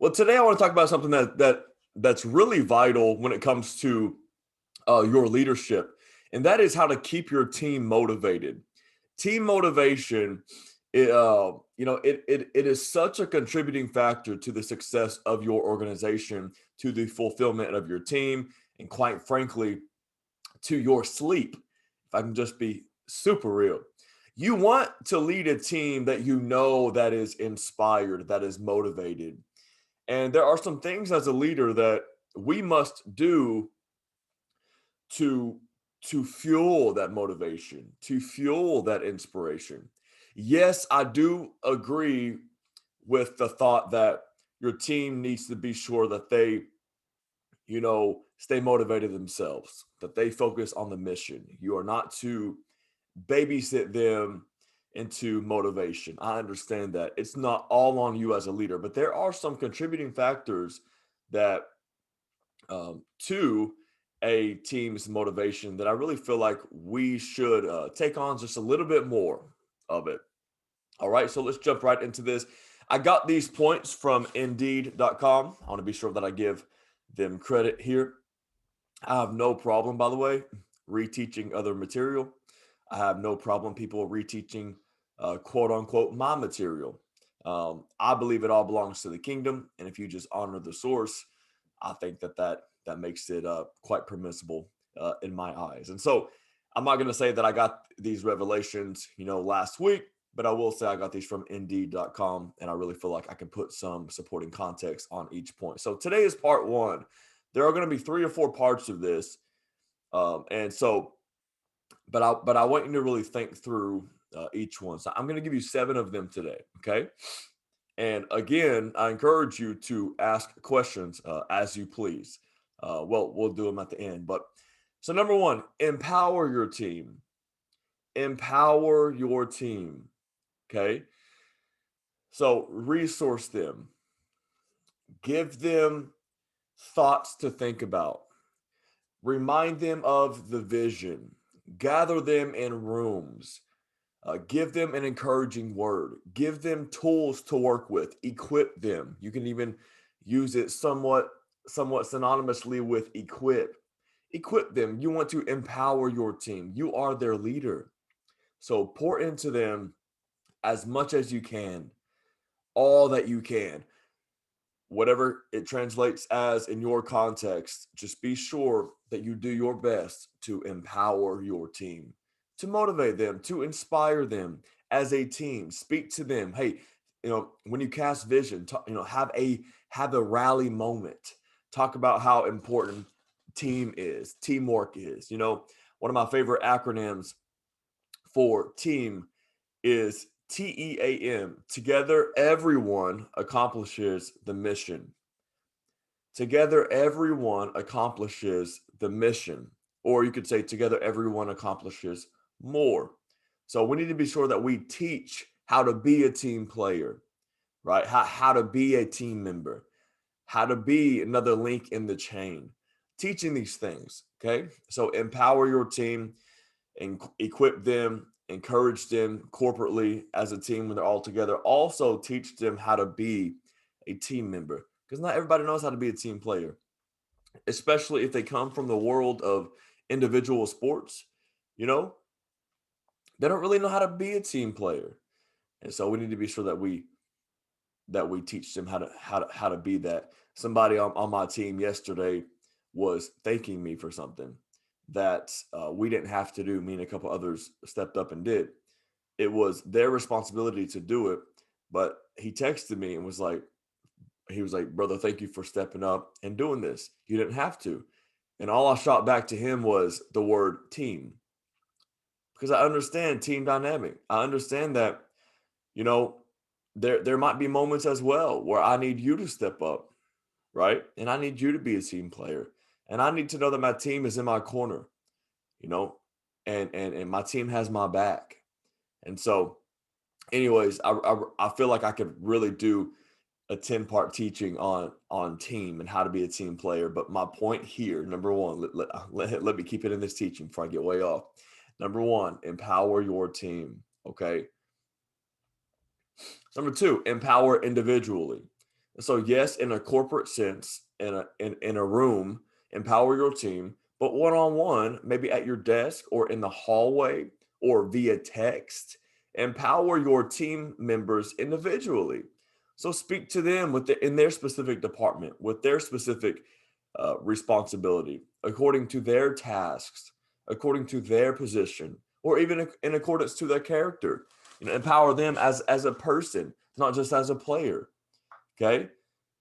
Well, today I want to talk about something that's really vital when it comes to your leadership, and that is how to keep your team motivated. Team motivation, it is such a contributing factor to the success of your organization, to the fulfillment of your team, and quite frankly, to your sleep. If I can just be super real, you want to lead a team that you know that is inspired, that is motivated, and there are some things as a leader that we must do to to fuel that motivation, to fuel that inspiration. Yes, I do agree with the thought that your team needs to be sure that they, stay motivated themselves, that they focus on the mission. You are not to babysit them into motivation. I understand that. It's not all on you as a leader, but there are some contributing factors that to a team's motivation that I really feel like we should take on just a little bit more of it. All right, so let's jump right into this. I got these points from Indeed.com. I want to be sure that I give them credit here. I have no problem, by the way, reteaching other material. I have no problem people reteaching, quote unquote, my material. I believe it all belongs to the kingdom, and if you just honor the source, I think that makes it quite permissible in my eyes. And so, I'm not going to say that I got these revelations, last week, but I will say I got these from Indeed.com, and I really feel like I can put some supporting context on each point. So today is part one. There are going to be 3 or 4 parts of this, and so, but I want you to really think through each one. So I'm going to give you 7 of them today. Okay. And again, I encourage you to ask questions as you please. Well, we'll do them at the end. But so, number one, empower your team. Empower your team. Okay. So, resource them, give them thoughts to think about, remind them of the vision, gather them in rooms, give them an encouraging word, give them tools to work with, equip them. You can even use it somewhat synonymously with equip. Equip them. You want to empower your team. You are their leader. So pour into them as much as you can, all that you can. Whatever it translates as in your context, just be sure that you do your best to empower your team, to motivate them, to inspire them as a team. Speak to them. Hey, when you cast vision, have a rally moment. Talk about how important teamwork is. One of my favorite acronyms for team is TEAM. Together, everyone accomplishes the mission. Together, everyone accomplishes the mission. Or you could say, together, everyone accomplishes more. So we need to be sure that we teach how to be a team player, right? How to be a team member, how to be another link in the chain. Teaching these things, okay? So empower your team and equip them, encourage them corporately as a team when they're all together. Also teach them how to be a team member because not everybody knows how to be a team player, especially if they come from the world of individual sports. You know, they don't really know how to be a team player, and so we need to be sure that we teach them how to be that. Somebody on my team yesterday was thanking me for something that we didn't have to do. Me and a couple others stepped up and did. It was their responsibility to do it, but he texted me and he was like, "Brother, thank you for stepping up and doing this. You didn't have to." And all I shot back to him was the word team because I understand team dynamic. I understand that, you know, there might be moments as well where I need you to step up, right? And I need you to be a team player. And I need to know that my team is in my corner, you know, and my team has my back. And so, anyways, I feel like I could really do a 10-part teaching on team and how to be a team player. But my point here, number one, let me keep it in this teaching before I get way off. Number one, empower your team. Okay. Number two, empower individually. So yes, in a corporate sense, in a room, empower your team, but one on one, maybe at your desk or in the hallway or via text, empower your team members individually. So speak to them in their specific department with their specific responsibility, according to their tasks, according to their position, or even in accordance to their character. Empower them as a person, not just as a player. Okay.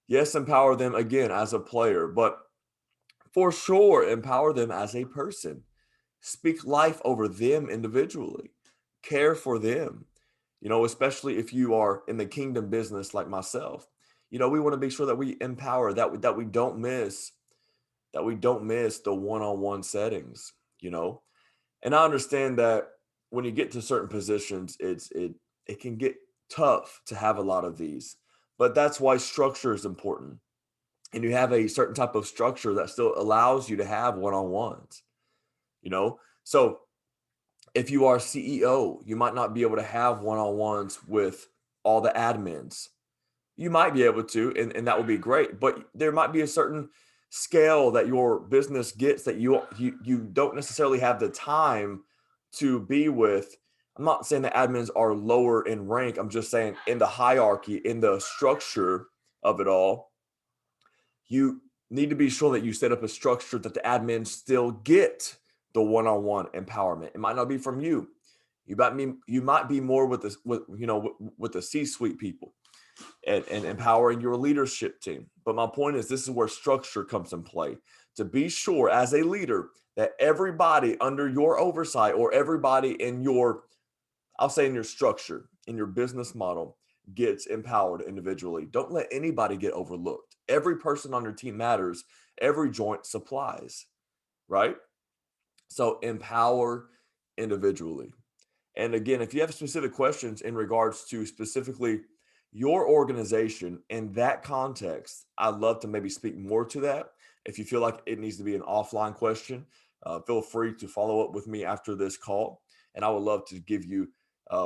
Yes, empower them again as a player, but for sure, empower them as a person. Speak life over them individually. Care for them. Especially if you are in the kingdom business like myself. We want to make sure that we empower, that we don't miss the one-on-one settings, you know. And I understand that when you get to certain positions, it can get tough to have a lot of these. But that's why structure is important, and you have a certain type of structure that still allows you to have one-on-ones, you know. So if you are CEO, you might not be able to have one-on-ones with all the admins. You might be able to, and that would be great, but there might be a certain scale that your business gets that you don't necessarily have the time to be with. I'm not saying the admins are lower in rank. I'm just saying in the hierarchy, in the structure of it all, you need to be sure that you set up a structure that the admins still get the one-on-one empowerment. It might not be from you. You might be more with this with the C-suite people and empowering your leadership team. But my point is, this is where structure comes in play. To be sure as a leader that everybody under your oversight, or everybody I'll say in your structure, in your business model, gets empowered individually. Don't let anybody get overlooked. Every person on your team matters. Every joint supplies, right? So empower individually. And again, if you have specific questions in regards to specifically your organization in that context, I'd love to maybe speak more to that. If you feel like it needs to be an offline question, feel free to follow up with me after this call. And I would love to give you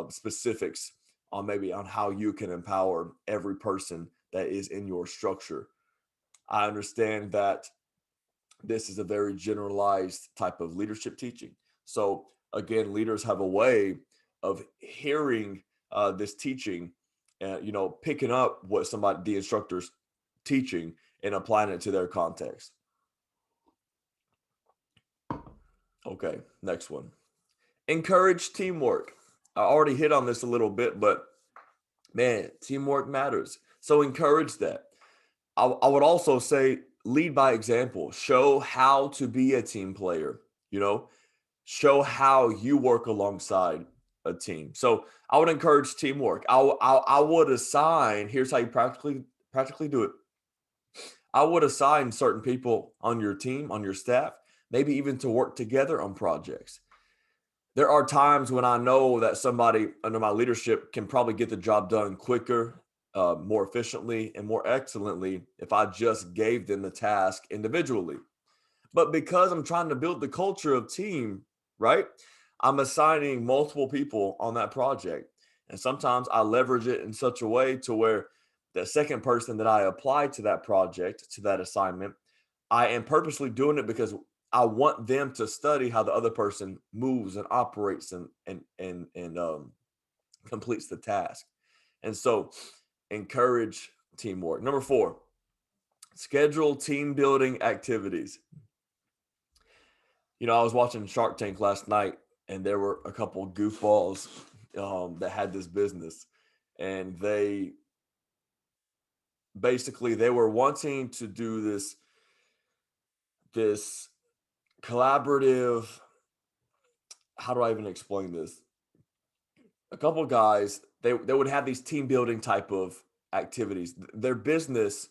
specifics on how you can empower every person that is in your structure. I understand that this is a very generalized type of leadership teaching. So again, leaders have a way of hearing this teaching, and picking up what the instructor's teaching and applying it to their context. Okay, next one. Encourage teamwork. I already hit on this a little bit, but man, teamwork matters. So encourage that. I would also say lead by example. Show how to be a team player. You know, show how you work alongside a team. So I would encourage teamwork. I would assign. Here's how you practically do it. I would assign certain people on your team, on your staff, maybe even to work together on projects. There are times when I know that somebody under my leadership can probably get the job done quicker, more efficiently, and more excellently if I just gave them the task individually. But because I'm trying to build the culture of team, right? I'm assigning multiple people on that project. And sometimes I leverage it in such a way to where the second person that I apply to that project, to that assignment, I am purposely doing it because I want them to study how the other person moves and operates and completes the task. And so encourage teamwork. Number 4, schedule team building activities. I was watching Shark Tank last night, and there were a couple goofballs that had this business, and they were wanting to do this collaborative. How do I even explain this? A couple guys, they would have these team building type of activities. Their business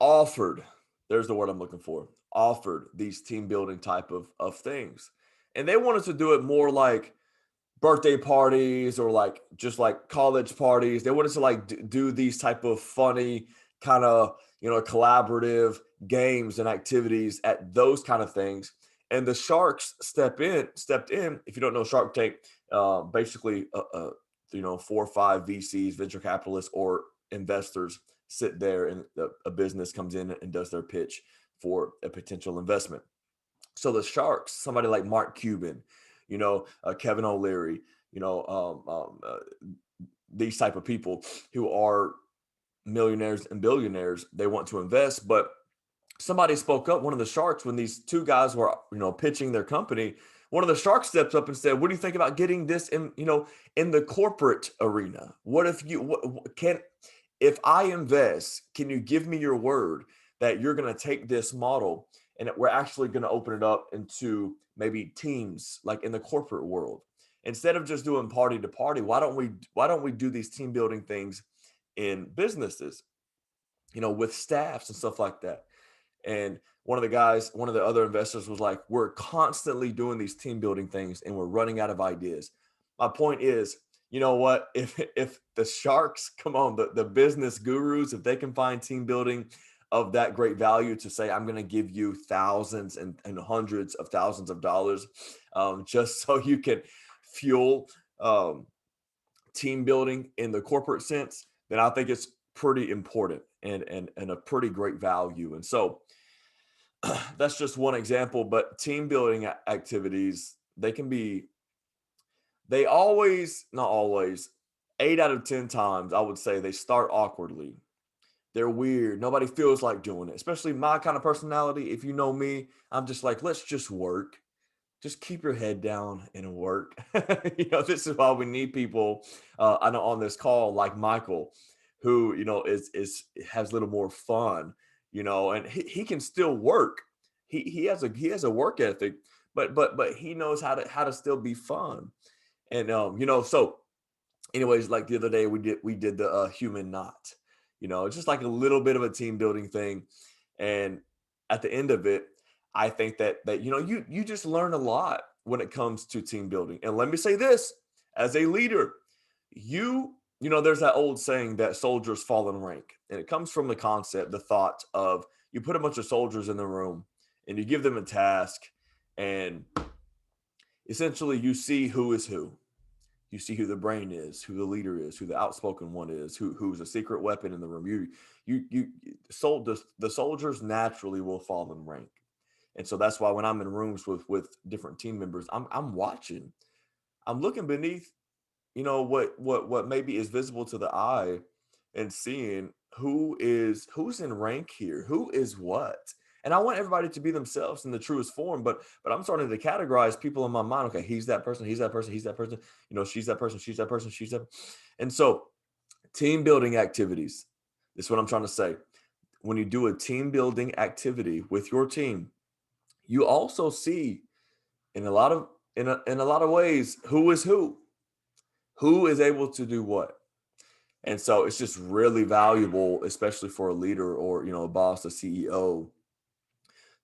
offered, there's the word I'm looking for, offered these team building type of things. And they wanted to do it more like birthday parties or like just like college parties. They wanted to like do these type of funny kind of, collaborative games and activities at those kind of things. And the Sharks stepped in. If you don't know Shark Tank, basically, 4 or 5 VCs, venture capitalists, or investors sit there and a business comes in and does their pitch for a potential investment. So the sharks, somebody like Mark Cuban, Kevin O'Leary, you know, these type of people who are millionaires and billionaires, they want to invest. But somebody spoke up, one of the sharks, when these two guys were, pitching their company. One of the sharks steps up and said, "What do you think about getting this in the corporate arena? What if if I invest, can you give me your word that you're going to take this model and that we're actually going to open it up into maybe teams like in the corporate world? Instead of just doing party to party, why don't we do these team building things in businesses, with staffs and stuff like that?" And one of the other investors was like, "We're constantly doing these team building things and we're running out of ideas." My point is, you know what? If the sharks, come on, the business gurus, if they can find team building of that great value to say, "I'm going to give you thousands and hundreds of thousands of dollars just so you can fuel team building in the corporate sense," then I think it's pretty important and a pretty great value. And so that's just one example, but team building activities, they always, not always, 8 out of 10 times, I would say they start awkwardly. They're weird. Nobody feels like doing it, especially my kind of personality. If you know me, I'm just like, let's just work. Just keep your head down and work. This is why we need people. I know on this call, like Michael, who has a little more fun, and he can still work. He has a work ethic, but he knows how to still be fun. And so anyways, like the other day we did the human knot. It's just like a little bit of a team building thing. And at the end of it, I think that you just learn a lot when it comes to team building. And let me say this, as a leader, there's that old saying that soldiers fall in rank. And it comes from the thought of, you put a bunch of soldiers in the room and you give them a task, and essentially you see who is who. You see who the brain is, who the leader is, who the outspoken one is, who's a secret weapon in the room. The soldiers naturally will fall in rank. And so that's why when I'm in rooms with different team members, I'm watching. I'm looking beneath, what maybe is visible to the eye, and seeing who's in rank here, who is what. And I want everybody to be themselves in the truest form, but I'm starting to categorize people in my mind. Okay, he's that person, he's that person, he's that person, she's that person, she's that person, she's that. And so team building activities, this is what I'm trying to say. When you do a team building activity with your team, you also see in a lot of ways who is able to do what. And so it's just really valuable, especially for a leader or a boss, a CEO,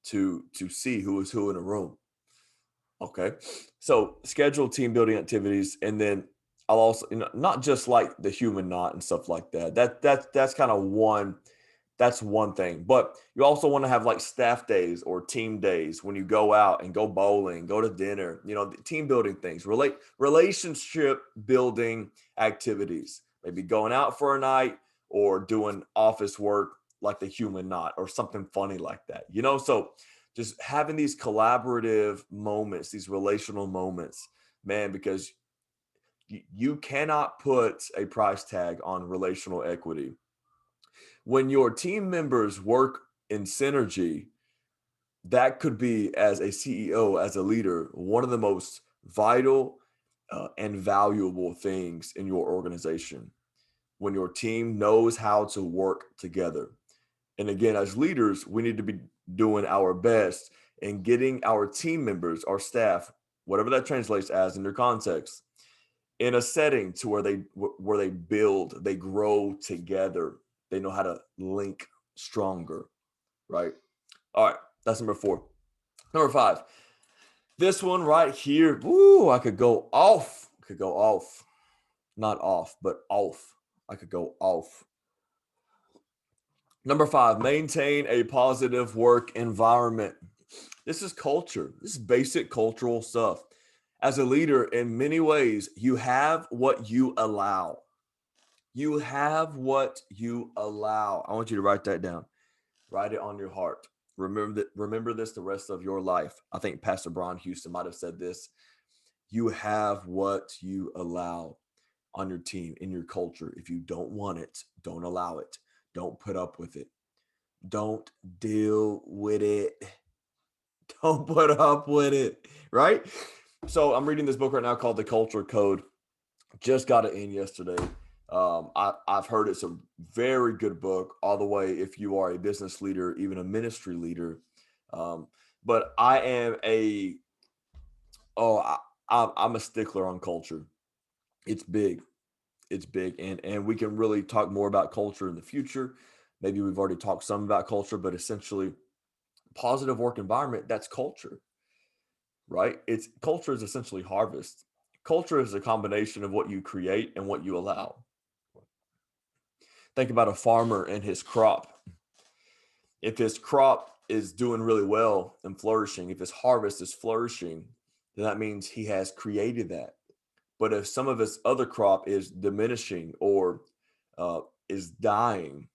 to see who is who in a room. Okay, so schedule team building activities, and then I'll also, not just like the human knot and stuff like that. That's kind of one. That's one thing, but you also want to have like staff days or team days when you go out and go bowling, go to dinner, the team building things, relationship building activities, maybe going out for a night or doing office work like the human knot or something funny like that, so just having these collaborative moments, these relational moments, man, because you cannot put a price tag on relational equity. When your team members work in synergy, that could be, as a CEO, as a leader, one of the most vital and valuable things in your organization. When your team knows how to work together. And again, as leaders, we need to be doing our best in getting our team members, our staff, whatever that translates as in their context, in a setting to where they build, they grow together. They know how to link stronger, right? All right, that's number 4. Number 5, this one right here. Ooh, I could go off. Not off, but off. I could go off. Number 5, maintain a positive work environment. This is culture. This is basic cultural stuff. As a leader, in many ways, you have what you allow. You have what you allow. I want you to write that down. Write it on your heart. Remember this the rest of your life. I think Pastor Brian Houston might have said this. You have what you allow on your team, in your culture. If you don't want it, don't allow it. Don't put up with it. Don't deal with it. Don't put up with it. Right? So I'm reading this book right now called The Culture Code. Just got it in yesterday. I've heard it's a very good book, all the way if you are a business leader, even a ministry leader. Um, but I am a oh I'm a stickler on culture. It's big. It's big, and we can really talk more about culture in the future. Maybe we've already talked some about culture, but essentially, positive work environment, that's culture, right? It's culture is essentially harvest. Culture is a combination of what you create and what you allow. Think about a farmer and his crop. If his crop is doing really well and flourishing, if his harvest is flourishing, then that means he has created that. But if some of his other crop is diminishing or uh, is dying,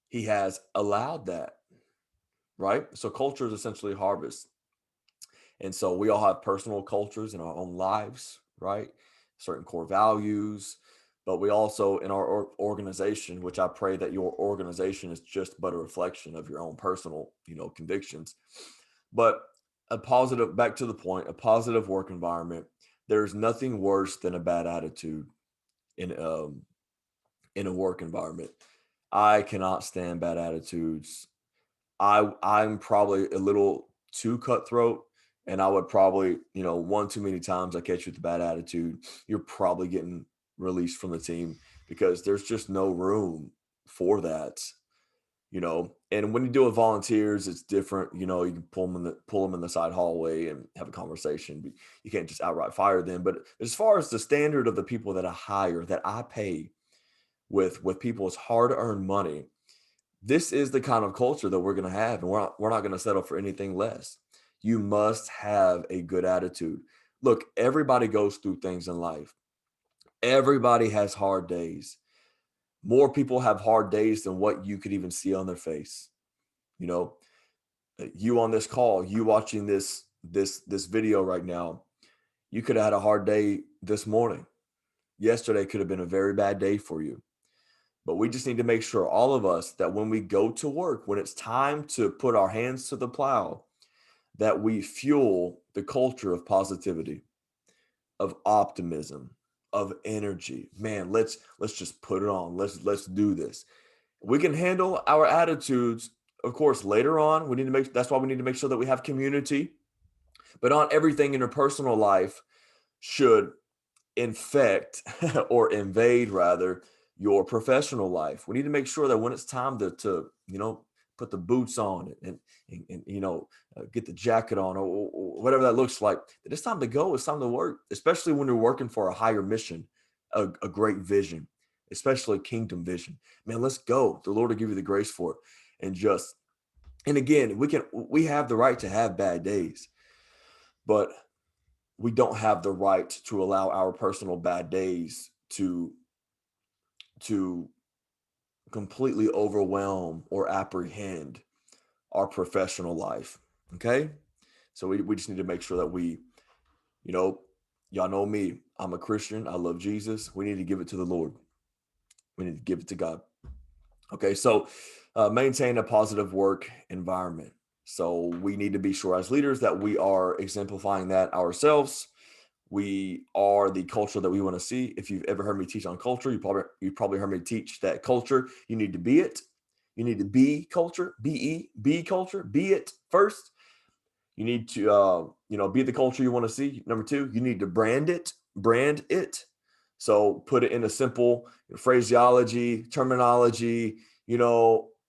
he has allowed that, right? So culture is essentially harvest. And so we all have personal cultures in our own lives, right? Certain core values, but we also in our organization, which I pray that your organization is just but a reflection of your own personal, convictions. But a positive, back to the point, a positive work environment. There's nothing worse than a bad attitude in in a work environment. I cannot stand bad attitudes. I'm probably a little too cutthroat, and I would probably, one too many times I catch you with a bad attitude, you're probably getting released from the team because there's just no room for that. And when you do it with volunteers, it's different. You can pull them in the side hallway and have a conversation. But you can't just outright fire them. But as far as the standard of the people that I hire, that I pay with people's hard-earned money, this is the kind of culture that we're going to have, and we're not going to settle for anything less. You must have a good attitude. Look, everybody goes through things in life. Everybody has hard days. More people have hard days than what you could even see on their face. You know, you on this call, you watching this video right now, you could have had a hard day this morning. Yesterday could have been a very bad day for you. But we just need to make sure, all of us, that when we go to work, when it's time to put our hands to the plow, that we fuel the culture of positivity, of optimism, of energy. Man, let's just put it on. Let's do this. We can handle our attitudes, of course, later on. That's why we need to make sure that we have community. But not everything in your personal life should infect or invade, rather, your professional life. We need to make sure that when it's time to put the boots on and get the jacket on, or whatever that looks like, that it's time to go. It's time to work, especially when you're working for a higher mission, a great vision, especially kingdom vision. Man, let's go. The Lord will give you the grace for it. And again, we have the right to have bad days, but we don't have the right to allow our personal bad days to completely overwhelm or apprehend our professional life. Okay. So we just need to make sure that you know, y'all know me. I'm a Christian. I love Jesus. We need to give it to the Lord. We need to give it to God. Okay. So maintain a positive work environment. So we need to be sure as leaders that we are exemplifying that ourselves. We are the culture that we want to see. If you've ever heard me teach on culture, you probably heard me teach that culture. You need to be it. You need to be culture. Be culture. Be it first. You need to be the culture you want to see. Number two, you need to brand it. Brand it. So put it in a simple phraseology, terminology.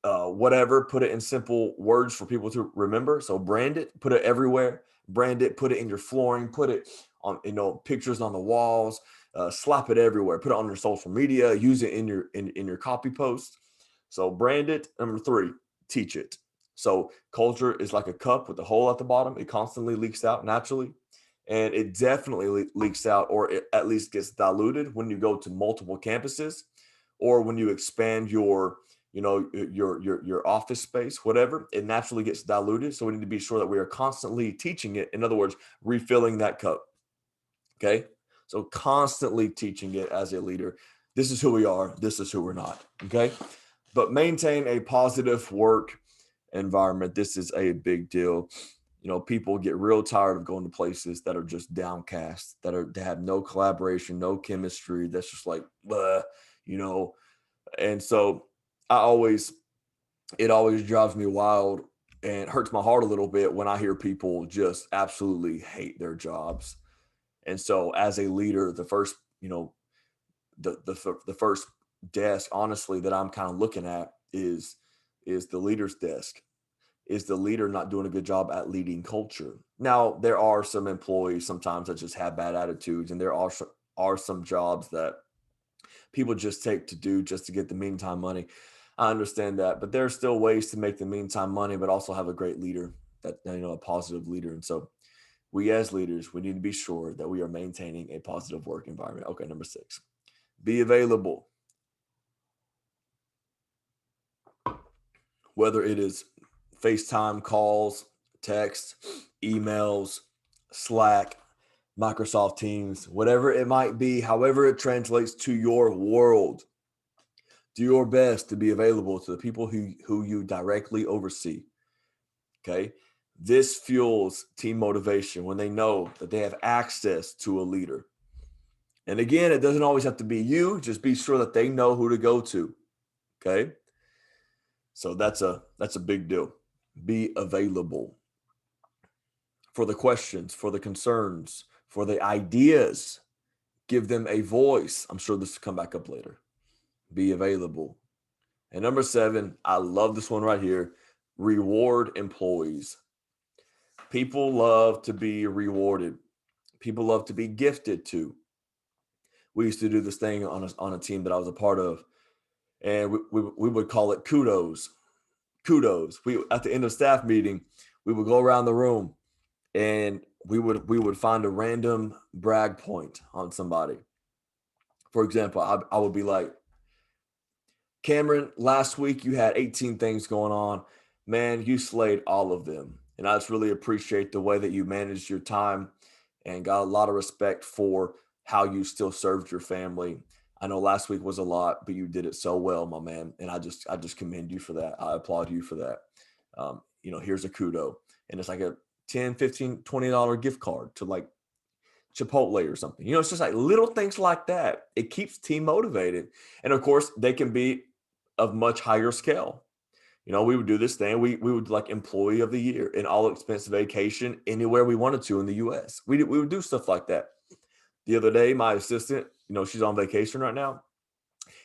Whatever. Put it in simple words for people to remember. So brand it. Put it everywhere. Brand it. Put it in your flooring. Put it on pictures on the walls. Slap it everywhere. Put it on your social media. Use it in your copy post. So brand it. Number three, teach it. So culture is like a cup with a hole at the bottom. It constantly leaks out naturally, and it definitely leaks out, or it at least gets diluted when you go to multiple campuses, or when you expand your, your office space, whatever, it naturally gets diluted. So we need to be sure that we are constantly teaching it. In other words, refilling that cup. Okay. So constantly teaching it as a leader. This is who we are. This is who we're not. Okay. But maintain a positive work environment. This is a big deal. People get real tired of going to places that are just downcast, that have no collaboration, no chemistry. That's just like, bleh, you know. And so I always, it always drives me wild and hurts my heart a little bit when I hear people just absolutely hate their jobs. And so as a leader, the first, the first desk, honestly, that I'm kind of looking at is the leader's desk. Is the leader not doing a good job at leading culture? Now, there are some employees sometimes that just have bad attitudes, and there are some jobs that people just take to do just to get the meantime money. I understand that, but there are still ways to make the meantime money, but also have a great leader, that a positive leader. And so we as leaders, we need to be sure that we are maintaining a positive work environment. Okay, number 6, be available. Whether it is FaceTime calls, text, emails, Slack, Microsoft Teams, whatever it might be, however it translates to your world, do your best to be available to the people who you directly oversee. Okay. This fuels team motivation when they know that they have access to a leader. And again, it doesn't always have to be you, just be sure that they know who to go to. Okay. So that's a big deal. Be available for the questions, for the concerns, for the ideas. Give them a voice. I'm sure this will come back up later. Be available. And number 7, I love this one right here. Reward employees. People love to be rewarded. People love to be gifted to. We used to do this thing on a team that I was a part of, and we would call it kudos. Kudos. We, at the end of staff meeting, we would go around the room and we would find a random brag point on somebody. For example, I would be like, Cameron, last week you had 18 things going on. Man, you slayed all of them. And I just really appreciate the way that you managed your time and got a lot of respect for how you still served your family. I know last week was a lot, but you did it so well, my man. And I just commend you for that. I applaud you for that. Here's a kudo. And it's like a 10, 15, $20 gift card to like Chipotle or something. It's just like little things like that. It keeps team motivated. And of course, they can be of much higher scale. We would do this thing. We would like employee of the year and all expense vacation anywhere we wanted to in the US. We would do stuff like that. The other day, my assistant, she's on vacation right now.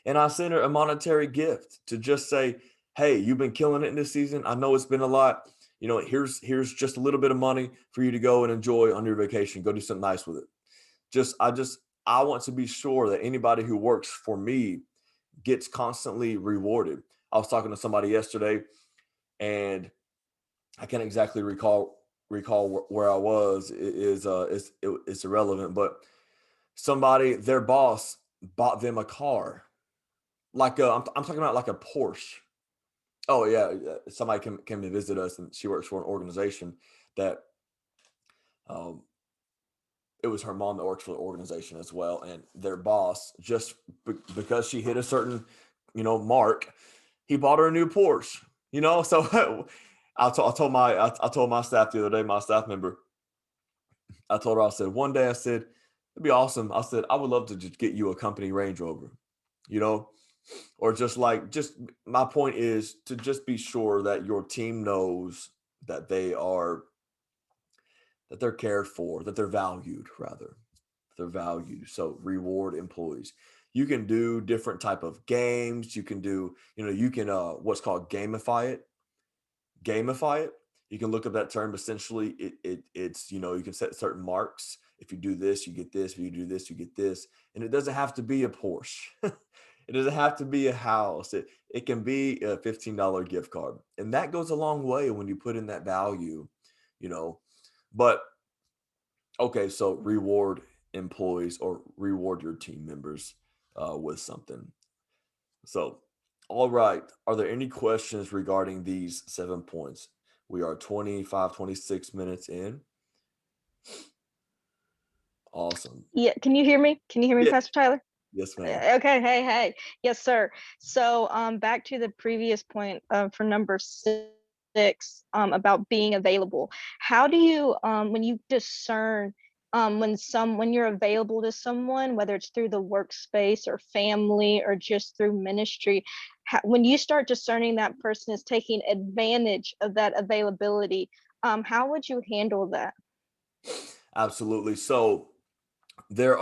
And I sent her a monetary gift to just say, hey, you've been killing it in this season. I know it's been a lot. Here's just a little bit of money for you to go and enjoy on your vacation. Go do something nice with it. I want to be sure that anybody who works for me gets constantly rewarded. I was talking to somebody yesterday, and I can't exactly recall where I was. It's irrelevant, but somebody, their boss, bought them a car, like I'm talking about like a Porsche. Oh yeah, somebody came to visit us, and she works for an organization that um, it was her mom that works for the organization as well, and their boss, just because she hit a certain mark, he bought her a new Porsche. So I told my staff the other day, my staff member, I told her, I said, one day, I said, it'd be awesome. I said, I would love to just get you a company Range Rover, you know, or just my point is to just be sure that your team knows that that they're cared for, that they're valued, rather. They're valued. So reward employees. You can do different type of games. You can do, you can what's called gamify it. Gamify it. You can look up that term. Essentially, it's you can set certain marks. If you do this, you get this. If you do this, you get this. And it doesn't have to be a Porsche. It doesn't have to be a house. It can be a $15 gift card. And that goes a long way when you put in that value, you know. But okay, so reward employees or reward your team members with something. So, all right. Are there any questions regarding these 7 points? We are 25, 26 minutes in. Awesome. Yeah, can you hear me? Can you hear me, Yeah. Pastor Tyler? Yes, ma'am. Okay, hey, hey. Yes, sir. So, back to the previous point, for number 6, about being available. How do you, when you discern, when you're available to someone, whether it's through the workspace or family or just through ministry, when you start discerning that person is taking advantage of that availability, how would you handle that? Absolutely. So, there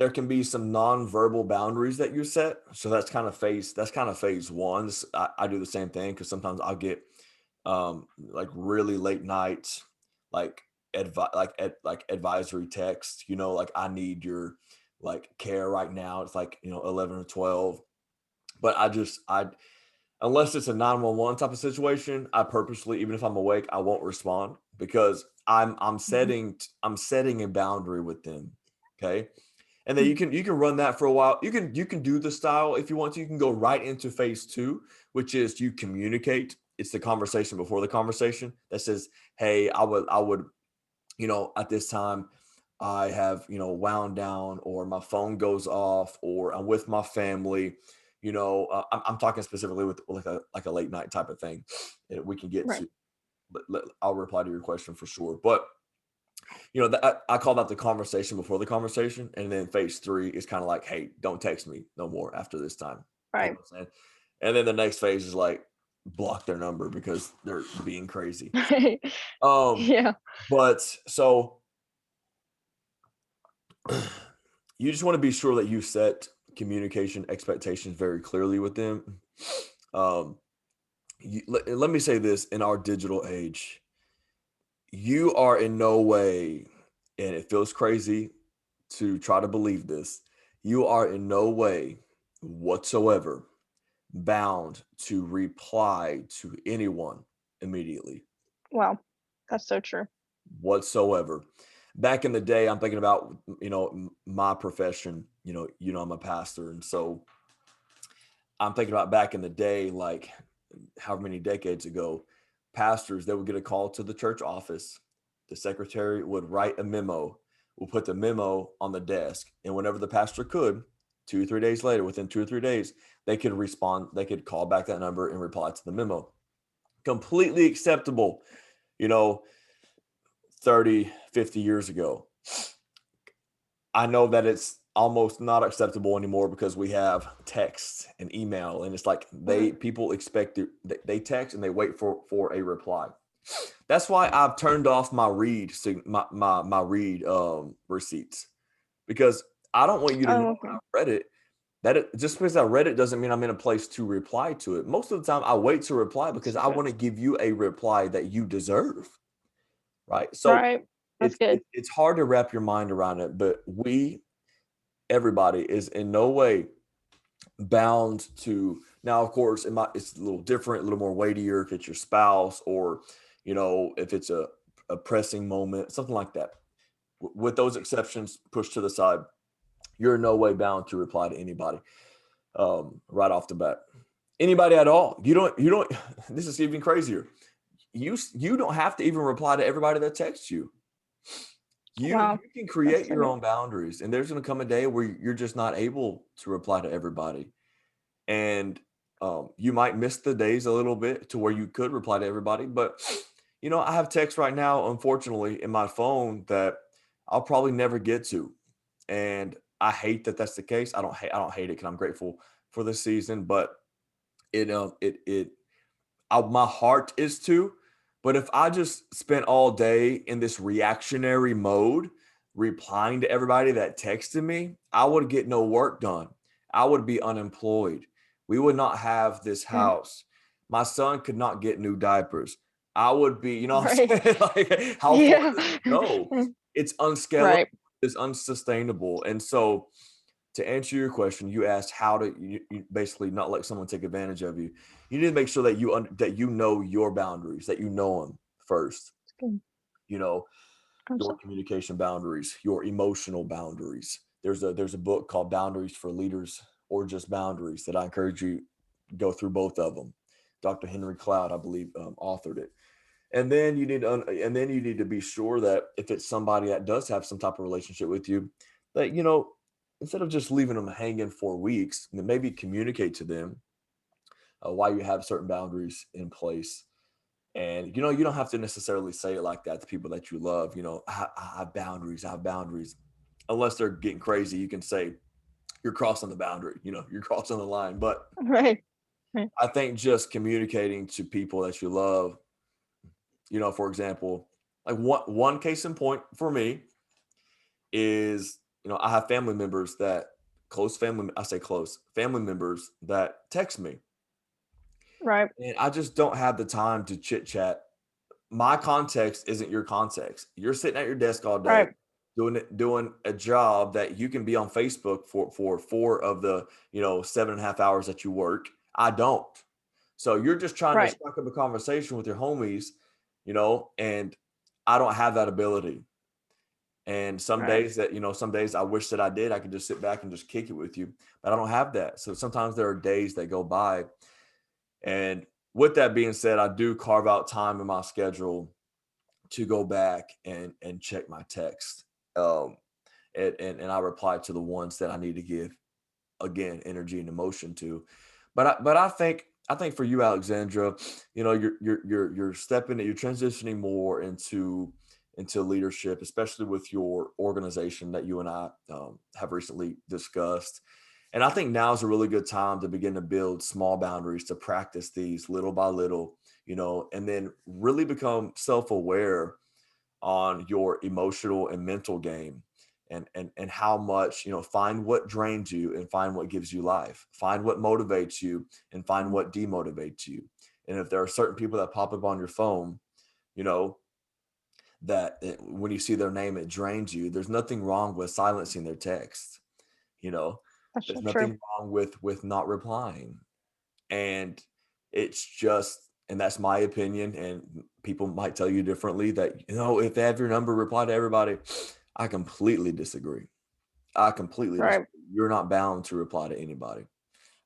can be some nonverbal boundaries that you set. So that's kind of phase one. I do the same thing because sometimes I'll get like really late nights, like advisory text, like I need your like care right now. It's like, 11 or 12. But I unless it's a 911 type of situation, I purposely, even if I'm awake, I won't respond because Mhm. I'm setting a boundary with them. Okay. And then Mm. you can run that for a while. You can do the style if you want to. You can go right into phase two, which is you communicate. It's the conversation before the conversation that says, "Hey, I would, at this time, I have, wound down, or my phone goes off, or I'm with my family." I'm talking specifically with like a late night type of thing. And we can get Right. to, but I'll reply to your question for sure. But I call that the conversation before the conversation. And then phase three is kind of like, hey, don't text me no more after this time. You know Right. what I'm saying? And then the next phase is like block their number because they're being crazy. Right. Um, Yeah. but so you just want to be sure that you set communication expectations very clearly with them. Um, let me say this: in our digital age, you are in no way, and it feels crazy to try to believe this, you are in no way whatsoever bound to reply to anyone immediately Wow. That's so true. whatsoever. Back in the day, I'm thinking about, my profession, I'm a pastor. And so I'm thinking about back in the day, like however many decades ago, pastors, they would get a call to the church office. The secretary would write a memo, will put the memo on the desk. And whenever the pastor could, 2 or 3 days later, within 2 or 3 days, they could respond, they could call back that number and reply to the memo. Completely acceptable, you know, 30, 50 years ago. I know that it's almost not acceptable anymore because we have text and email, and it's like Mm. people expect they text and they wait for a reply. That's why I've turned off my read receipts, because I don't want you to know Oh, when okay. I read it that just because I read it doesn't mean I'm in a place to reply to it. Most of the time I wait to reply because That's I good. want to give you a reply that you deserve, right? So Right. That's good. it's hard to wrap your mind around it, but everybody is in no way bound to. Now, of course, it's a little different, a little more weightier if it's your spouse, or if it's a pressing moment, something like that. With those exceptions pushed to the side, you're in no way bound to reply to anybody, right off the bat. Anybody at all. You don't this is even crazier. You don't have to even reply to everybody that texts you. You Wow. can That's create so your good. own boundaries, and there's going to come a day where you're just not able to reply to everybody. And you might miss the days a little bit to where you could reply to everybody. But I have text right now, unfortunately, in my phone that I'll probably never get to, and I hate that that's the case. I don't hate it because I'm grateful for this season, but my heart is to. But if I just spent all day in this reactionary mode, replying to everybody that texted me, I would get no work done. I would be unemployed. We would not have this Mm. house. My son could not get new diapers. I would be, what Right. I'm saying? Like, how far Yeah. does it go? It's unscalable, Right. it's unsustainable. And so, to answer your question, you asked how to you basically not let someone take advantage of you. You need to make sure that that you know your boundaries, that you know them first. It's good. You know your Absolutely. communication boundaries, your emotional boundaries. There's a book called Boundaries for Leaders or just boundaries, that I encourage you go through both of them. Dr. Henry Cloud, I believe, authored it. And then you need to be sure that if it's somebody that does have some type of relationship with you, that instead of just leaving them hanging for weeks, maybe communicate to them why you have certain boundaries in place. And you don't have to necessarily say it like that to people that you love. I have boundaries. I have boundaries. Unless they're getting crazy, you can say you're crossing the boundary. You're crossing the line. But Right. Right. I think just communicating to people that you love, for example, like one case in point for me is, I have family members that close family, I say close family members that text me, Right. and I just don't have the time to chit chat. My context isn't your context. You're sitting at your desk all day Right. doing a job that you can be on Facebook for 7.5 hours that you work. I don't. So you're just trying to Right. strike up a conversation with your homies, and I don't have that ability. And Right. some days I wish that I did. I could just sit back and just kick it with you, but I don't have that. So sometimes there are days that go by. And with that being said, I do carve out time in my schedule to go back and check my text. Um, and I reply to the ones that I need to give, again, energy and emotion to. But I think for you, Alexandra, you're stepping, you're transitioning more into leadership, especially with your organization that you and I have recently discussed. And I think now is a really good time to begin to build small boundaries, to practice these little by little, and then really become self-aware on your emotional and mental game, and how much, find what drains you and find what gives you life, find what motivates you and find Mhm. what demotivates you. And if there are certain people that pop up on your phone, you know when you see their name, it drains you, there's nothing wrong with silencing their text. you know That's so there's true. nothing wrong with not replying. And it's just, and that's my opinion, and people might tell you differently, that if they have your number, reply to everybody. I completely disagree. Right. You're not bound to reply to anybody.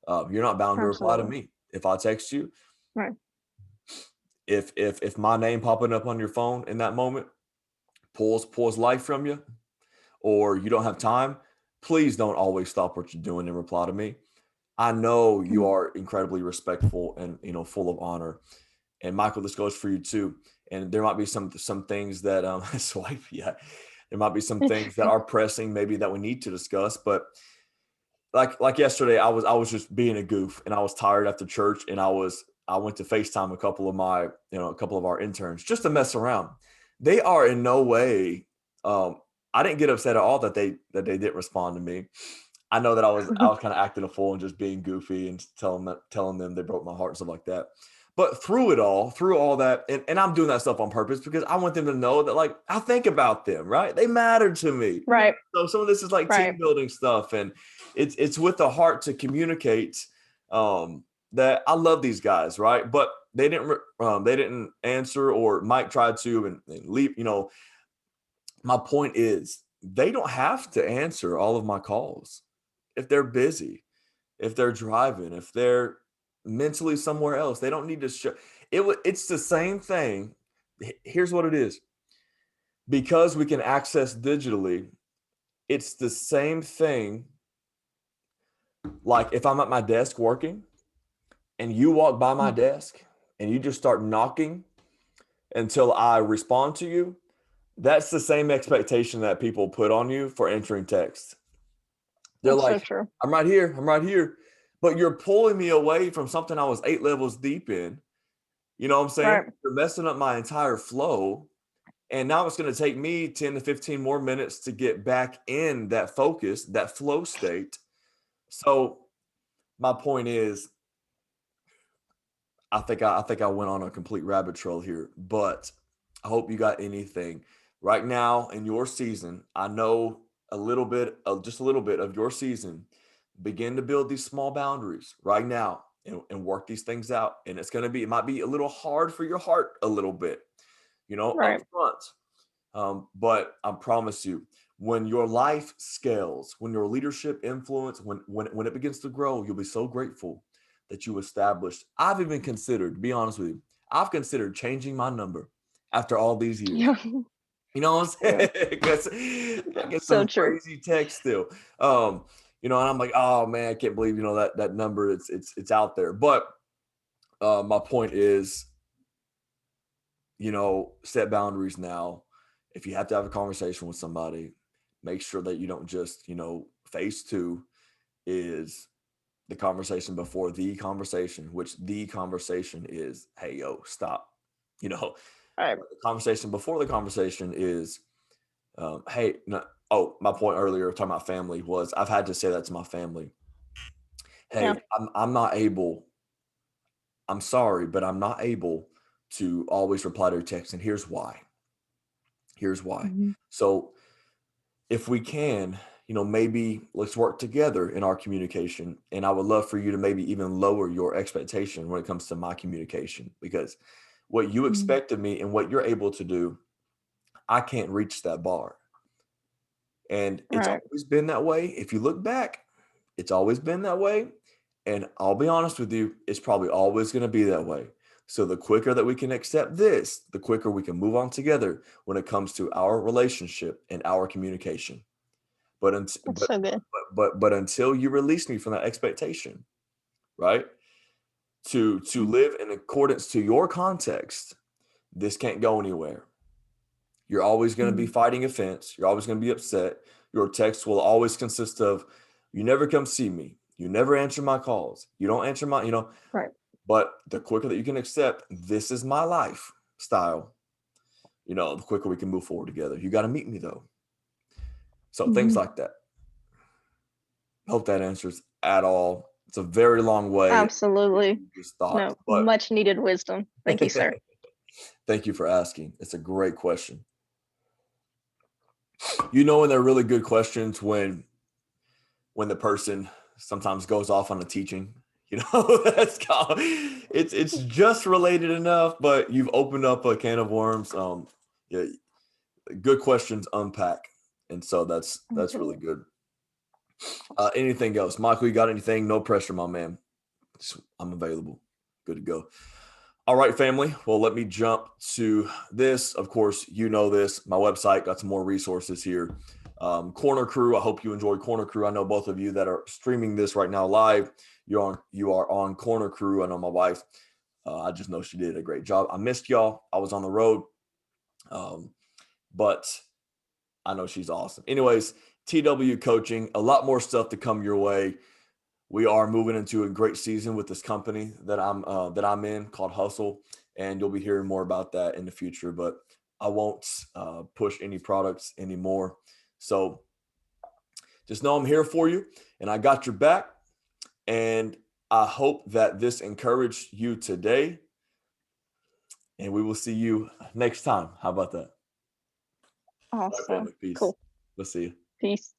You're not bound to reply to Absolutely. me. If I text you, Right. if my name popping up on your phone in that moment pulls life from you, or you don't have time, please don't always stop what you're doing and reply to me. I know you Mhm. are incredibly respectful and full of honor. And Michael, this goes for you too. And there might be some things that swipe, yeah. There might be some things that are pressing, maybe, that we need to discuss. But like yesterday, I was just being a goof, and I was tired after church, and I went to FaceTime a couple of our interns, just to mess around. They are in no way. I didn't get upset at all that they didn't respond to me. I know that I was kind of acting a fool and just being goofy and telling them they broke my heart and stuff like that. But through all that, and I'm doing that stuff on purpose because I want them to know that, like, I think about them, right? They matter to me. Right. So some of this is like Right. team building stuff, and it's with the heart to communicate that I love these guys, right? But they didn't answer, or Mike tried to and leave. My point is, they don't have to answer all of my calls if they're busy, if they're driving, if they're mentally somewhere else. They don't need to show it's the same thing. Here's what it is. Because we can access digitally, it's the same thing. Like if I'm at my desk working and you walk by my Mhm. desk and you just start knocking until I respond to you, that's the same expectation that people put on you for answering text. They're That's so like, true. I'm right here. I'm right here. But you're pulling me away from something I was 8 levels deep in. You know what I'm saying? Right. You're messing up my entire flow. And now it's going to take me 10 to 15 more minutes to get back in that focus, that flow state. So my point is, I think I went on a complete rabbit trail here, but I hope you got anything right now in your season. I know just a little bit of your season. Begin to build these small boundaries right now, and work these things out. And it might be a little hard for your heart, a little bit, up Right. front. But I promise you, when your life scales, when your leadership influence, when it begins to grow, you'll be so grateful that you established. I've even considered, to be honest with you, I've considered changing my number after all these years. Yeah. You know what I'm Yeah. saying? Because I get So some true. crazy text still. And I'm like, oh man, I can't believe that number. It's out there. But my point is, set boundaries now. If you have to have a conversation with somebody, make sure that you don't just, phase two is the conversation before the conversation, which the conversation is, hey, yo, stop. All right. The conversation before the conversation is, hey, no, oh, my point earlier talking about family was I've had to say that to my family. Yeah. Hey, I'm not able, I'm sorry, but I'm not able to always reply to your text. And here's why. Here's why. Mhm. So if we can, maybe let's work together in our communication. And I would love for you to maybe even lower your expectation when it comes to my communication, because what you Mhm. expect of me and what you're able to do, I can't reach that bar. And All it's right. always been that way. If you look back, it's always been that way. And I'll be honest with you, it's probably always going to be that way. So the quicker that we can accept this, the quicker we can move on together when it comes to our relationship and our communication. But That's so good. but until you release me from that expectation, right? To Mhm. live in accordance to your context, this can't go anywhere. You're always going to be Mhm. fighting a fence. You're always going to be upset. Your text will always consist of, you never come see me. You never answer my calls. You don't answer Right. but the quicker that you can accept, this is my lifestyle, the quicker we can move forward together. You got to meet me though. So things Mhm. like that. Hope that answers at all. It's a very long way of Absolutely. giving these thoughts, No, but much needed wisdom. Thank you, sir. thank you for asking. It's a great question. When they're really good questions when the person sometimes goes off on a teaching, that's called, it's just related enough, but you've opened up a can of worms. Yeah, good questions unpack, and so that's really Absolutely. good. Anything else, Michael? You got anything? No pressure, my man. I'm available. Good to go. All right, family. Well, let me jump to this. Of course, this. My website got some more resources here. Corner Crew. I hope you enjoy Corner Crew. I know both of you that are streaming this right now live. You are on Corner Crew. I know my wife. I just know she did a great job. I missed y'all. I was on the road, but I know she's awesome. Anyways, TW Coaching. A lot more stuff to come your way. We are moving into a great season with this company that I'm in called Hustle, and you'll be hearing more about that in the future. But I won't push any products anymore. So just know I'm here for you, and I got your back. And I hope that this encouraged you today. And we will see you next time. How about that? All right, Awesome. family. Peace. Cool. We'll see you. Peace.